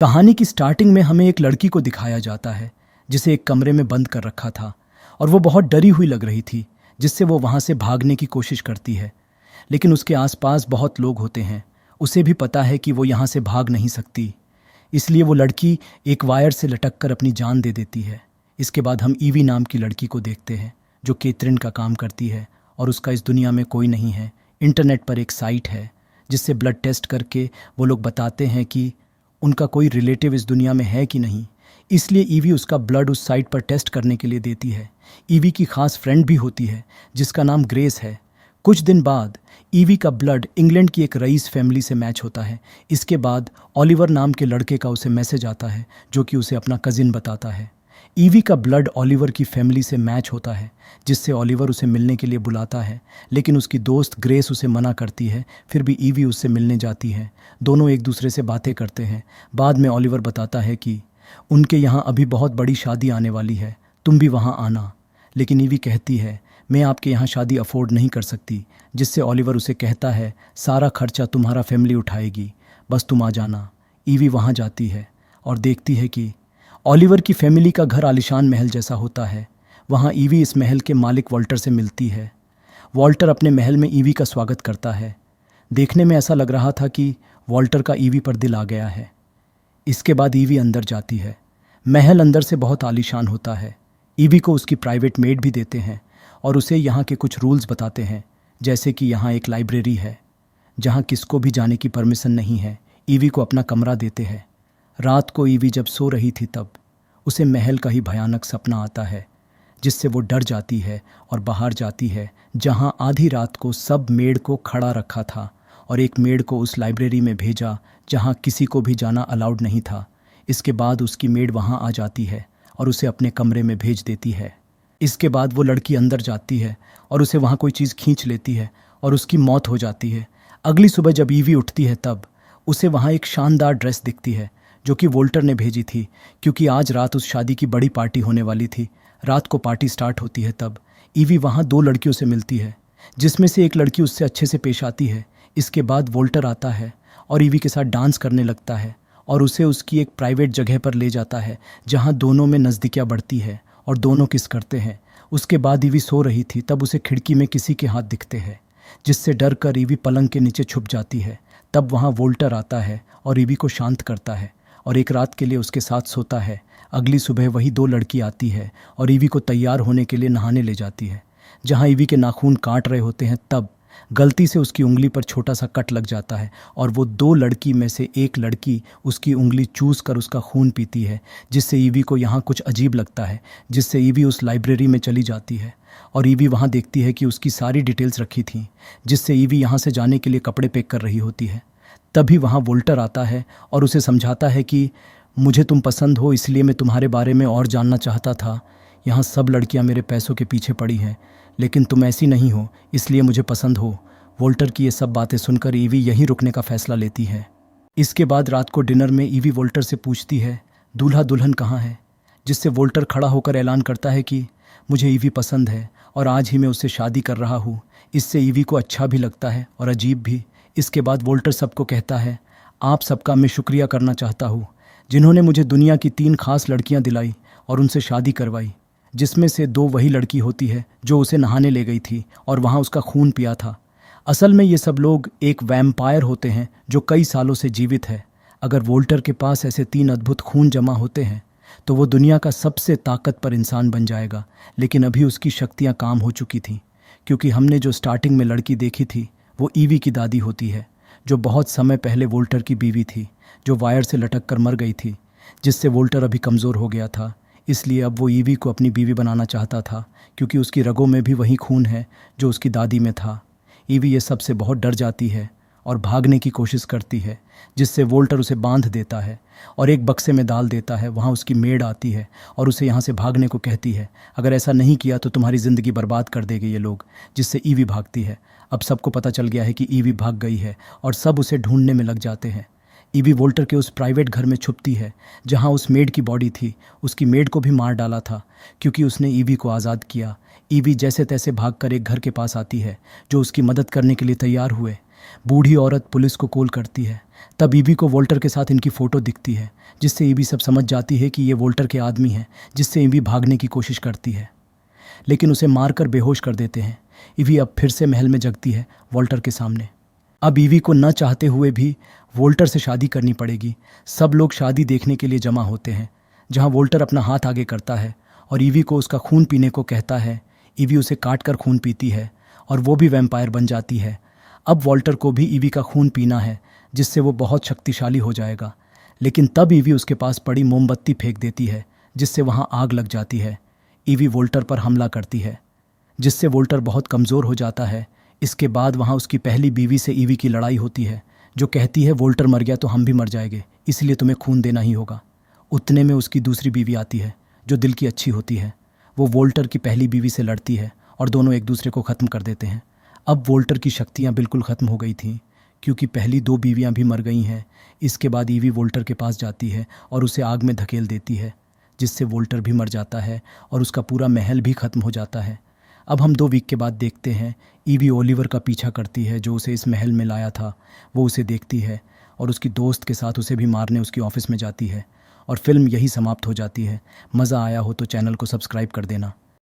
कहानी की स्टार्टिंग में हमें एक लड़की को दिखाया जाता है जिसे एक कमरे में बंद कर रखा था और वो बहुत डरी हुई लग रही थी, जिससे वो वहाँ से भागने की कोशिश करती है। लेकिन उसके आसपास बहुत लोग होते हैं। उसे भी पता है कि वो यहाँ से भाग नहीं सकती, इसलिए वो लड़की एक वायर से लटक कर अपनी जान दे देती है। इसके बाद हम ईवी नाम की लड़की को देखते हैं जो केथरीन का काम करती है और उसका इस दुनिया में कोई नहीं है। इंटरनेट पर एक साइट है जिससे ब्लड टेस्ट करके वो लोग बताते हैं कि उनका कोई रिलेटिव इस दुनिया में है कि नहीं। इसलिए ईवी उसका ब्लड उस साइट पर टेस्ट करने के लिए देती है। ईवी की खास फ्रेंड भी होती है जिसका नाम ग्रेस है। कुछ दिन बाद ईवी का ब्लड इंग्लैंड की एक रईस फैमिली से मैच होता है। इसके बाद ओलिवर नाम के लड़के का उसे मैसेज आता है जो कि उसे अपना कजिन बताता है। ईवी का ब्लड ओलिवर की फैमिली से मैच होता है, जिससे ओलिवर उसे मिलने के लिए बुलाता है, लेकिन उसकी दोस्त ग्रेस उसे मना करती है। फिर भी ईवी उससे मिलने जाती है। दोनों एक दूसरे से बातें करते हैं। बाद में ओलिवर बताता है कि उनके यहाँ अभी बहुत बड़ी शादी आने वाली है, तुम भी वहाँ आना। लेकिन ईवी कहती है मैं आपके यहाँ शादी अफोर्ड नहीं कर सकती, जिससे ओलिवर उसे कहता है सारा खर्चा तुम्हारा फैमिली उठाएगी, बस तुम आ जाना। ईवी वहाँ जाती है और देखती है कि ओलिवर की फैमिली का घर आलीशान महल जैसा होता है। वहाँ ईवी इस महल के मालिक वॉल्टर से मिलती है। वॉल्टर अपने महल में ईवी का स्वागत करता है। देखने में ऐसा लग रहा था कि वॉल्टर का ईवी पर दिल आ गया है। इसके बाद ईवी अंदर जाती है। महल अंदर से बहुत आलीशान होता है। ईवी को उसकी प्राइवेट मेड भी देते हैं और उसे यहाँ के कुछ रूल्स बताते हैं, जैसे कि यहाँ एक लाइब्रेरी है जहाँ किसको भी जाने की परमिशन नहीं है। ईवी को अपना कमरा देते हैं। रात को ईवी जब सो रही थी तब उसे महल का ही भयानक सपना आता है, जिससे वो डर जाती है और बाहर जाती है, जहाँ आधी रात को सब मेड को खड़ा रखा था और एक मेड को उस लाइब्रेरी में भेजा जहाँ किसी को भी जाना अलाउड नहीं था। इसके बाद उसकी मेड वहाँ आ जाती है और उसे अपने कमरे में भेज देती है। इसके बाद वो लड़की अंदर जाती है और उसे वहाँ कोई चीज़ खींच लेती है और उसकी मौत हो जाती है। अगली सुबह जब ईवी उठती है तब उसे वहाँ एक शानदार ड्रेस दिखती है जो कि वोल्टर ने भेजी थी, क्योंकि आज रात उस शादी की बड़ी पार्टी होने वाली थी। रात को पार्टी स्टार्ट होती है तब ईवी वहाँ दो लड़कियों से मिलती है, जिसमें से एक लड़की उससे अच्छे से पेश आती है। इसके बाद वोल्टर आता है और ईवी के साथ डांस करने लगता है और उसे उसकी एक प्राइवेट जगह पर ले जाता है जहाँ दोनों में नज़दीकियाँ बढ़ती है और दोनों किस करते हैं। उसके बाद ईवी सो रही थी तब उसे खिड़की में किसी के हाथ दिखते हैं, जिससे डर कर ईवी पलंग के नीचे छुप जाती है। तब वहाँ वोल्टर आता है और ईवी को शांत करता है और एक रात के लिए उसके साथ सोता है। अगली सुबह वही दो लड़की आती है और ईवी को तैयार होने के लिए नहाने ले जाती है। जहाँ ईवी के नाखून काट रहे होते हैं तब गलती से उसकी उंगली पर छोटा सा कट लग जाता है और वो दो लड़की में से एक लड़की उसकी उंगली चूस कर उसका खून पीती है, जिससे ईवी को यहाँ कुछ अजीब लगता है, जिससे ईवी उस लाइब्रेरी में चली जाती है और ईवी वहाँ देखती है कि उसकी सारी डिटेल्स रखी थी, जिससे ईवी यहाँ से जाने के लिए कपड़े पैक कर रही होती है। तभी वहाँ वोल्टर आता है और उसे समझाता है कि मुझे तुम पसंद हो, इसलिए मैं तुम्हारे बारे में और जानना चाहता था। यहाँ सब लड़कियाँ मेरे पैसों के पीछे पड़ी हैं, लेकिन तुम ऐसी नहीं हो, इसलिए मुझे पसंद हो। वोल्टर की ये सब बातें सुनकर ईवी यहीं रुकने का फैसला लेती है। इसके बाद रात को डिनर में ईवी वोल्टर से पूछती है दूल्हा दुल्हन कहाँ है, जिससे वोल्टर खड़ा होकर ऐलान करता है कि मुझे ईवी पसंद है और आज ही मैं उससे शादी कर रहा हूँ। इससे ईवी को अच्छा भी लगता है और अजीब भी। इसके बाद वोल्टर सबको कहता है आप सबका मैं शुक्रिया करना चाहता हूँ, जिन्होंने मुझे दुनिया की 3 खास लड़कियाँ दिलाई और उनसे शादी करवाई, जिसमें से 2 वही लड़की होती है जो उसे नहाने ले गई थी और वहाँ उसका खून पिया था। असल में ये सब लोग एक वैम्पायर होते हैं जो कई सालों से जीवित है। अगर वोल्टर के पास ऐसे 3 अद्भुत खून जमा होते हैं तो वो दुनिया का सबसे ताकतवर इंसान बन जाएगा। लेकिन अभी उसकी शक्तियाँ काम हो चुकी थीं, क्योंकि हमने जो स्टार्टिंग में लड़की देखी थी वो ईवी की दादी होती है, जो बहुत समय पहले वोल्टर की बीवी थी, जो वायर से लटक कर मर गई थी, जिससे वोल्टर अभी कमज़ोर हो गया था। इसलिए अब वो ईवी को अपनी बीवी बनाना चाहता था, क्योंकि उसकी रगों में भी वही खून है जो उसकी दादी में था। ईवी ये सब से बहुत डर जाती है और भागने की कोशिश करती है, जिससे वोल्टर उसे बांध देता है और एक बक्से में डाल देता है। वहाँ उसकी मेड आती है और उसे यहाँ से भागने को कहती है, अगर ऐसा नहीं किया तो तुम्हारी ज़िंदगी बर्बाद कर देंगे ये लोग, जिससे ईवी भागती है। अब सबको पता चल गया है कि ईवी भाग गई है और सब उसे ढूंढने में लग जाते हैं। ईवी वोल्टर के उस प्राइवेट घर में छुपती है जहाँ उस मेड की बॉडी थी। उसकी मेड को भी मार डाला था क्योंकि उसने ईवी को आज़ाद किया। ईवी जैसे तैसे भागकर एक घर के पास आती है जो उसकी मदद करने के लिए तैयार हुए। बूढ़ी औरत पुलिस को कॉल करती है, तब ईवी को वोल्टर के साथ इनकी फ़ोटो दिखती है, जिससे ईवी सब समझ जाती है कि ये वोल्टर के आदमी हैं, जिससे ईवी भागने की कोशिश करती है, लेकिन उसे मारकर बेहोश कर देते हैं। ईवी अब फिर से महल में जगती है वोल्टर के सामने। अब ईवी को न चाहते हुए भी वोल्टर से शादी करनी पड़ेगी। सब लोग शादी देखने के लिए जमा होते हैं, जहां वोल्टर अपना हाथ आगे करता है और ईवी को उसका खून पीने को कहता है। ईवी उसे काट कर खून पीती है और वो भी वैम्पायर बन जाती है। अब वोल्टर को भी ईवी का खून पीना है, जिससे वो बहुत शक्तिशाली हो जाएगा। लेकिन तब ईवी उसके पास पड़ी मोमबत्ती फेंक देती है, जिससे वहाँ आग लग जाती है। ईवी वोल्टर पर हमला करती है, जिससे वोल्टर बहुत कमज़ोर हो जाता है। इसके बाद वहाँ उसकी पहली बीवी से ईवी की लड़ाई होती है, जो कहती है वोल्टर मर गया तो हम भी मर जाएंगे, इसलिए तुम्हें खून देना ही होगा। उतने में उसकी दूसरी बीवी आती है, जो दिल की अच्छी होती है। वो वोल्टर की पहली बीवी से लड़ती है और दोनों एक दूसरे को ख़त्म कर देते हैं। अब वोल्टर की शक्तियाँ बिल्कुल ख़त्म हो गई थीं, क्योंकि पहली 2 बीवियाँ भी मर गई हैं। इसके बाद ईवी वोल्टर के पास जाती है और उसे आग में धकेल देती है, जिससे वोल्टर भी मर जाता है और उसका पूरा महल भी ख़त्म हो जाता है। अब हम 2 वीक के बाद देखते हैं, ईवी ओलिवर का पीछा करती है, जो उसे इस महल में लाया था। वो उसे देखती है और उसकी दोस्त के साथ उसे भी मारने उसकी ऑफिस में जाती है और फिल्म यही समाप्त हो जाती है। मज़ा आया हो तो चैनल को सब्सक्राइब कर देना।